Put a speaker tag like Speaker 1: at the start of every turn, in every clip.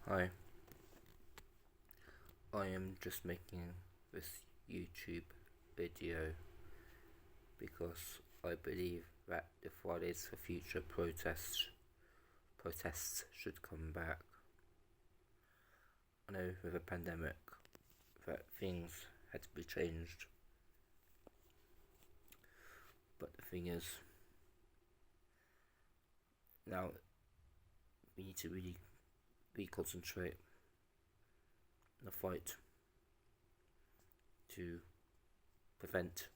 Speaker 1: Hi, I am just making this YouTube video because I believe that the Fridays for Future protests should come back. I know with a pandemic that things had to be changed, but the thing is, now we need to really concentrate in the fight to prevent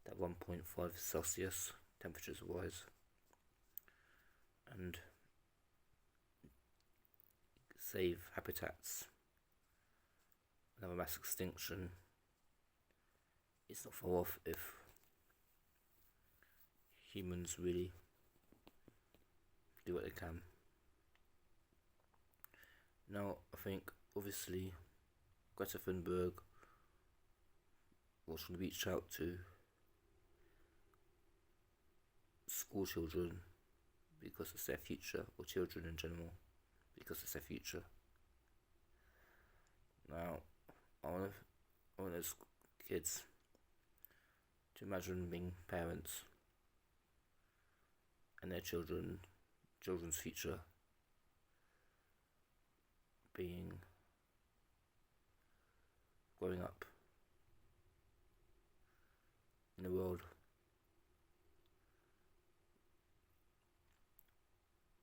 Speaker 1: that 1.5 Celsius temperatures rise and save habitats. Another mass extinction is not far off if humans really do what they can. Now, I think obviously Greta Thunberg was trying to reach out to school children because it's their future, or children in general because it's their future. Now, I want those kids to imagine being parents and their children's future being growing up in a world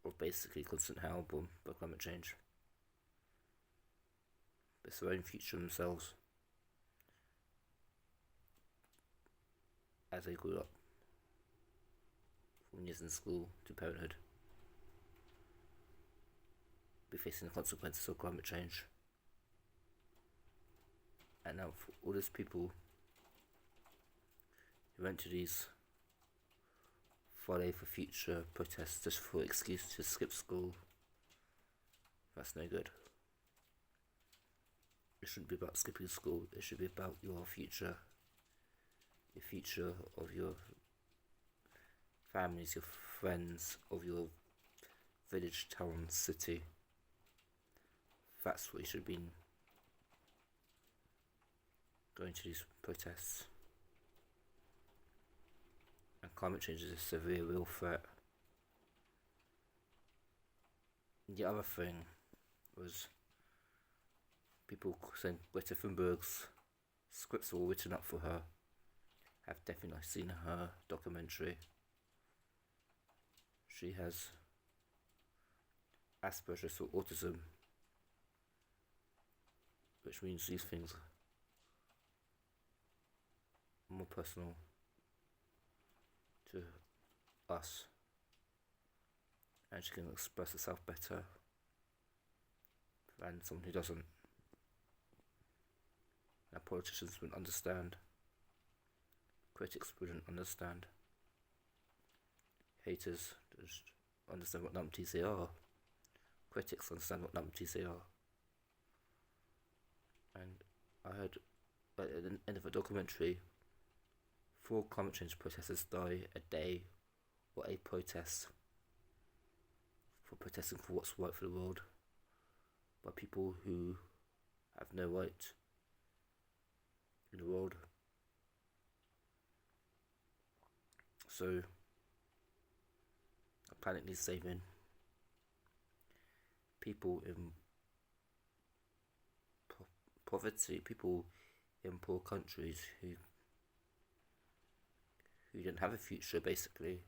Speaker 1: of basically constant hell by climate change. It's their own future themselves as they grew up from years in school to parenthood, be facing the consequences of climate change. And now for all those people who went to these Friday for Future protests just for excuse to skip school, that's no good. It shouldn't be about skipping school, it should be about your future. The future of your families, your friends, of your village, town, city. That's what you should be going to these protests. And climate change is a severe, real threat. And the other thing was people saying Greta Thunberg's scripts were written up for her. I've definitely seen her documentary. She has Asperger's or autism, which means these things are more personal to us, and she can express herself better than someone who doesn't. Now, politicians wouldn't understand, critics wouldn't understand, haters just understand what numpties they are, critics understand what numpties they are. And I heard at the end of a documentary, 4 climate change protesters die a day, or a protest for protesting for what's right for the world by people who have no right in the world. So the planet needs saving. People in poverty, people in poor countries who don't have a future, basically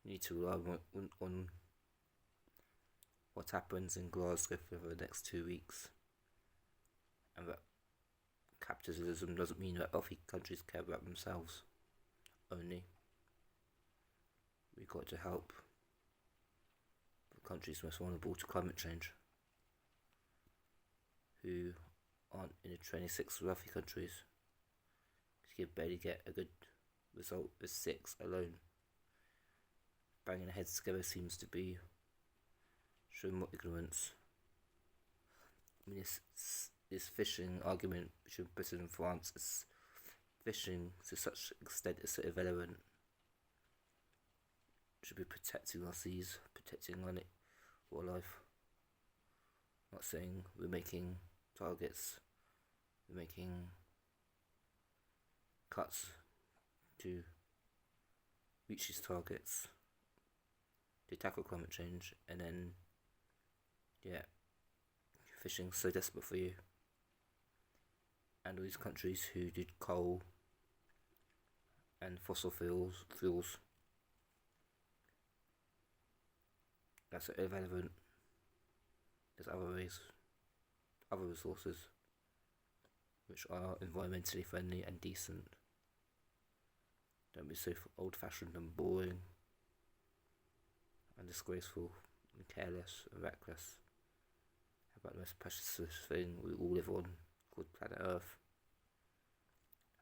Speaker 1: need to rely on what happens in Glasgow for the next 2 weeks. And that capitalism doesn't mean that wealthy countries care about themselves only. We've got to help the countries most vulnerable to climate change, who aren't in the 26 wealthy countries. You can barely get a good result with 6 alone. Banging their heads together seems to be showing more ignorance. I mean, this fishing argument between Britain and France is fishing to such extent it's irrelevant. Should be protecting our seas, protecting wildlife. Not saying we're making targets, we're making cuts to reach these targets to tackle climate change, and then, yeah, fishing so desperate for you. And all these countries who did coal and fossil fuels that's irrelevant. There's other ways, other resources which are environmentally friendly and decent. Don't be so old-fashioned and boring and disgraceful and careless and reckless about the most precious thing we all live on, called planet Earth,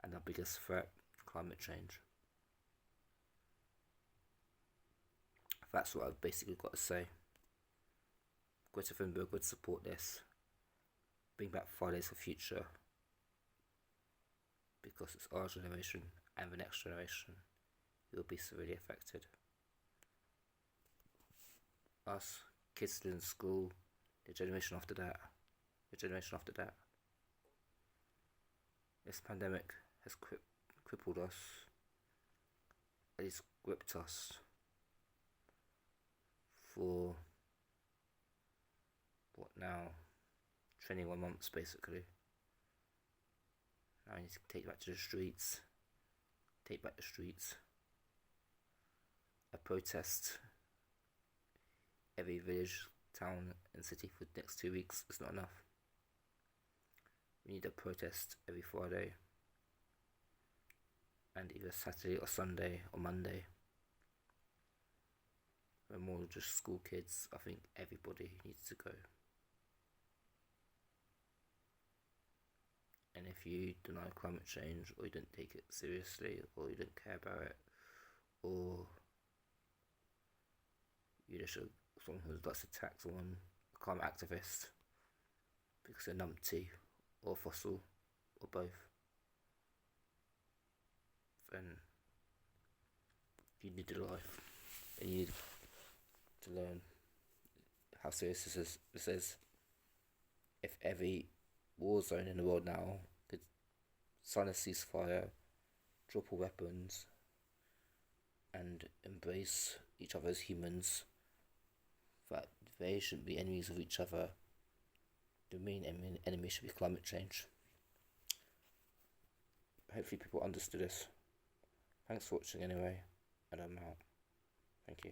Speaker 1: and our biggest threat, climate change. That's what I've basically got to say. Greta Thunberg would support this. Bring back Fridays for Future, because it's our generation and the next generation who will be severely affected. Us, kids still in school, the generation after that, the generation after that. This pandemic has crippled us, it's gripped us for what now? 21 months basically. Now I need to take back to the streets. Take back the streets. A protest every village, town and city for the next 2 weeks is not enough. We need a protest every Friday and either Saturday or Sunday or Monday. We're more just school kids. I think everybody needs to go. And if you deny climate change, or you don't take it seriously, or you don't care about it, or you're just someone who likes to attack someone, a climate activist, because they're numpty, or fossil, or both, then you need a life, and you need to learn how serious this is. If every war zone in the world now could sign a ceasefire, drop all weapons, and embrace each other as humans, that they shouldn't be enemies of each other. The main enemy should be climate change. Hopefully people understood this. Thanks for watching anyway, and I'm out. Thank you.